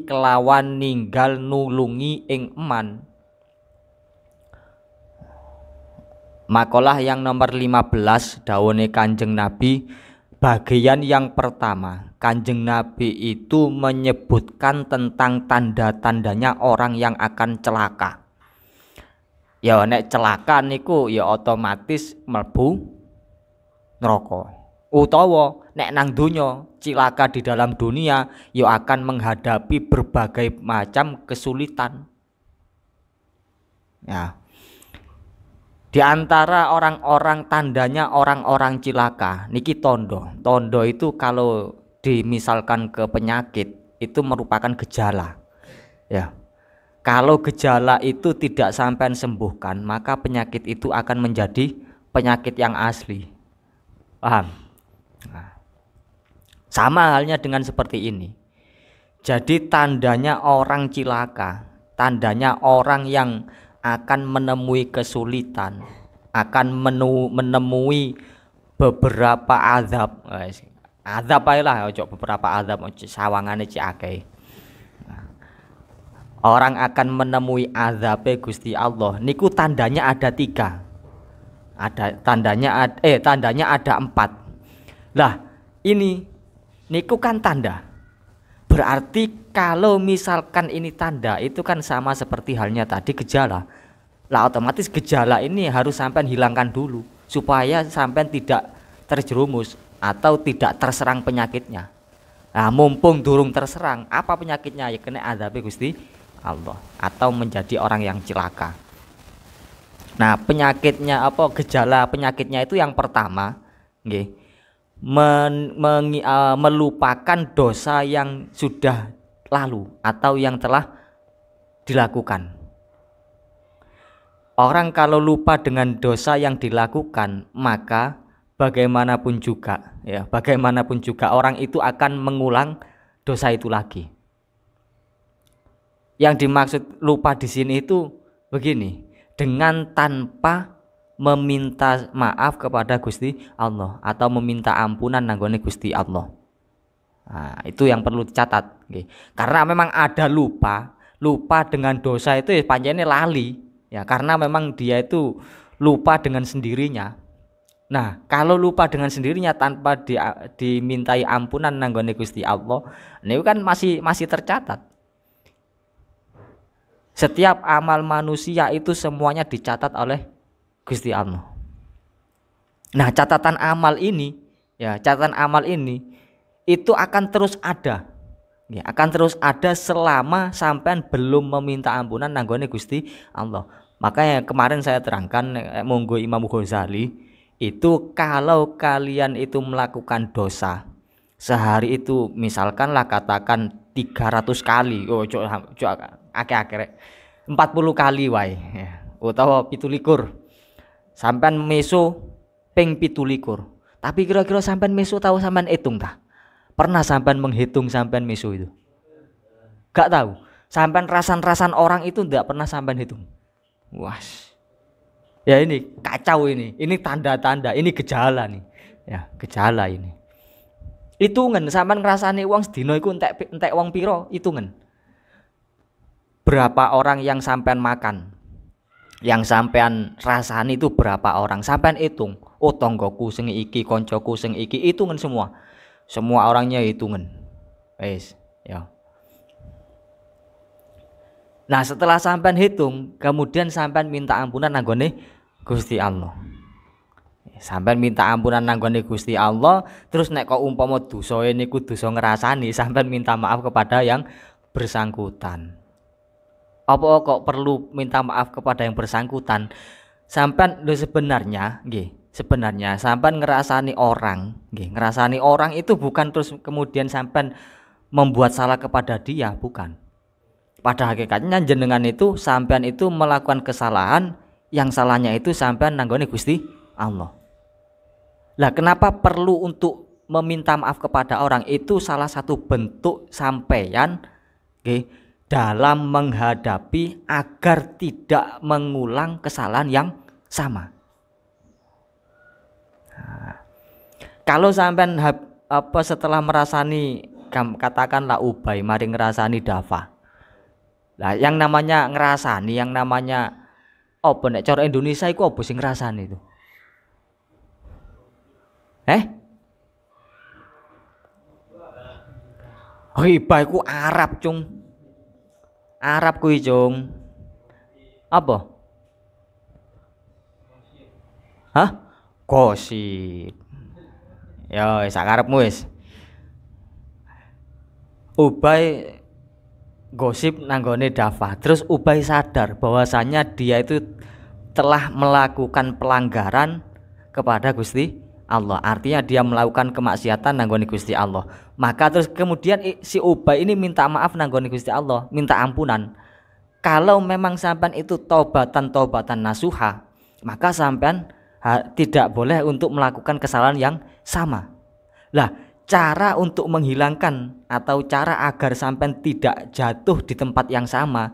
kelawan ninggal nulungi ing eman. Makalah yang nomor 15 dawuhe Kanjeng Nabi, bagian yang pertama, Kanjeng Nabi itu menyebutkan tentang tanda-tandanya orang yang akan celaka. Ya nek celaka niku ya otomatis mlebu neraka. Utawa nek nang donya cilaka di dalam dunia ya akan menghadapi berbagai macam kesulitan. Ya. Di antara orang-orang tandanya orang-orang cilaka niki tondo. Tondo itu kalau dimisalkan ke penyakit itu merupakan gejala. Ya. Kalau gejala itu tidak sampai sembuhkan, maka penyakit itu akan menjadi penyakit yang asli. Paham? Nah, sama halnya dengan seperti ini. Jadi tandanya orang cilaka, tandanya orang yang akan menemui kesulitan, akan menemui beberapa azab. Azab ae lah, ojo beberapa azab, sawangane cik akeh. Orang akan menemui azabe Gusti Allah. Niku tandanya ada 3. Tandanya ada 4. Lah, niku kan tanda. Berarti kalau misalkan ini tanda, itu kan sama seperti halnya tadi gejala. Lah otomatis gejala ini harus sampai hilangkan dulu supaya sampai tidak terjerumus atau tidak terserang penyakitnya. Nah, mumpung durung terserang, apa penyakitnya? Ya kena azab Gusti Allah atau menjadi orang yang cilaka. Nah, penyakitnya apa? Gejala penyakitnya itu yang pertama, nggih. Melupakan dosa yang sudah lalu atau yang telah dilakukan. Orang kalau lupa dengan dosa yang dilakukan, maka bagaimanapun juga orang itu akan mengulang dosa itu lagi. Yang dimaksud lupa di sini itu begini, dengan tanpa meminta maaf kepada Gusti Allah atau meminta ampunan nanggone Gusti Allah. Nah, itu yang perlu dicatat. Karena memang ada lupa dengan dosa itu ya pancene lali. Ya, karena memang dia itu lupa dengan sendirinya. Nah, kalau lupa dengan sendirinya tanpa dimintai ampunan nanggone Gusti Allah, ini kan masih tercatat. Setiap amal manusia itu semuanya dicatat oleh Gusti Allah. Nah, catatan amal ini itu akan terus ada. Ya, akan terus ada selama sampean belum meminta ampunan nanggone Gusti Allah. Makanya kemarin saya terangkan monggo Imam Ghazali itu kalau kalian itu melakukan dosa sehari itu misalkanlah katakan 300 kali, akeh-akeh 40 kali wae ya, utawa 17 sampean meso ping 17. Tapi kira-kira sampean meso tahu sampean hitung tah? Pernah sampean menghitung sampean meso itu? Gak tahu. Sampean rasan-rasan orang itu tidak pernah sampean hitung. Wah. Ya ini kacau ini. Ini tanda-tanda, ini gejala nih. Ya, gejala ini. Hitungan sampean ngrasani wong sedina iku entek wong pira? Hitungan. Berapa orang yang sampean makan? Yang sampean rasani itu berapa orang? Sampean hitung. Oh, tonggoku sing iki, koncoku sing iki, hitungan semua. Semua orangnya hitungan. Wes, ya. Nah, setelah sampean hitung, kemudian sampean minta ampunan nanggone Gusti Allah. Sampean minta ampunan nanggone Gusti Allah, terus nek kok umpama dosae niku dosa ngrasani, sampean minta maaf kepada yang bersangkutan. Apa kok perlu minta maaf kepada yang bersangkutan? Sampean sebenarnya sampean ngerasani orang itu bukan terus kemudian sampean membuat salah kepada dia, bukan. Pada hakikatnya jenengan itu sampean itu melakukan kesalahan, yang salahnya itu sampean nanggone Gusti Allah. Lah kenapa perlu untuk meminta maaf kepada orang? Itu salah satu bentuk sampean dalam menghadapi agar tidak mengulang kesalahan yang sama. Nah, kalau sampean setelah merasani katakanlah Ubay mari ngrasani Dafa. Lah yang namanya ngrasani, yang namanya apa nek cara Indonesia iku apa sing ngrasani itu? Hibah iku Arab, Cung. Arab kuwi, Cung. Apa? Hah? Gosip. Ya wis sakarepmu wis. Ubay gosip nanggone Dafa. Terus Ubay sadar bahwasanya dia itu telah melakukan pelanggaran kepada Gusti Allah. Artinya dia melakukan kemaksiatan nanggone Gusti Allah. Maka terus kemudian si Ubay ini minta maaf nanggone Gusti Allah, minta ampunan. Kalau memang sampean itu tobatan nasuha, maka sampean tidak boleh untuk melakukan kesalahan yang sama. Lah, cara untuk menghilangkan atau cara agar sampean tidak jatuh di tempat yang sama,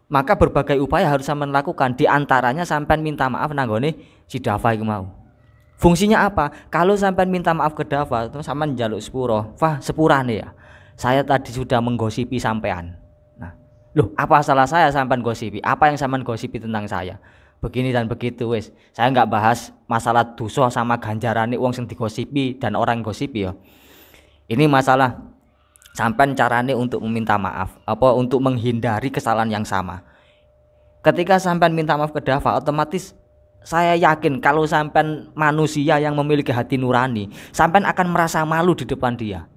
maka berbagai upaya harus sampean lakukan. Di antaranya sampean minta maaf nanggone si Dafa iku mau. Fungsinya apa? Kalau sampean minta maaf ke Dafa, terus sampean njaluk sepuro, "Wah, sepurane ya. Saya tadi sudah menggosipi sampean." Nah, loh, apa salah saya sampean gosipi? Apa yang sampean gosipi tentang saya? Begini dan begitu wis. Saya nggak bahas masalah dosa sama ganjarane wong sing digosipi dan orang gosipi ya. Ini masalah sampean carane untuk meminta maaf, apa untuk menghindari kesalahan yang sama. Ketika sampean minta maaf ke Dafa, otomatis saya yakin kalau sampean manusia yang memiliki hati nurani, sampean akan merasa malu di depan dia.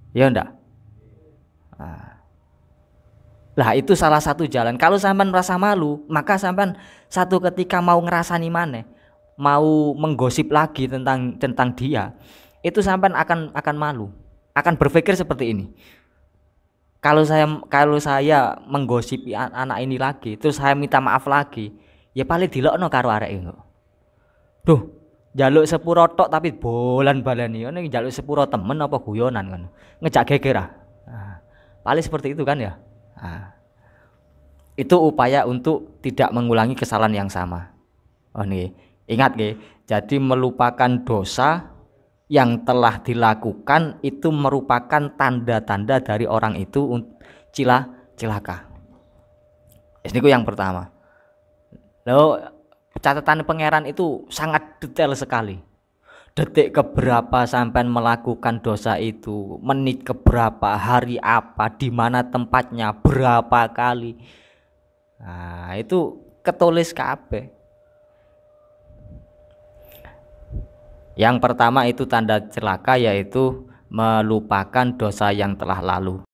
Ya enggak? Lah itu salah satu jalan. Kalau sampean merasa malu, maka sampean satu ketika mau ngerasani maneh, mau menggosip lagi tentang dia, itu sampean akan malu, akan berpikir seperti ini. Kalau saya menggosipi anak ini lagi, terus saya minta maaf lagi, ya paling dilokno karo areke. Duh, njaluk sepuro tok tapi bolan baleni. Ini njaluk sepuro temen apa guyonan kan. Ngejak geger ah. Paling seperti itu kan ya. Itu upaya untuk tidak mengulangi kesalahan yang sama. Oh nih, ingat nggih. Jadi melupakan dosa yang telah dilakukan itu merupakan tanda-tanda dari orang itu cilaka. Ini yang pertama. Lalu catatan pangeran itu sangat detail sekali. Detik keberapa sampai melakukan dosa itu, menit keberapa, hari apa, di mana tempatnya, berapa kali. Nah, itu ketulis kabeh. Yang pertama itu tanda celaka, yaitu melupakan dosa yang telah lalu.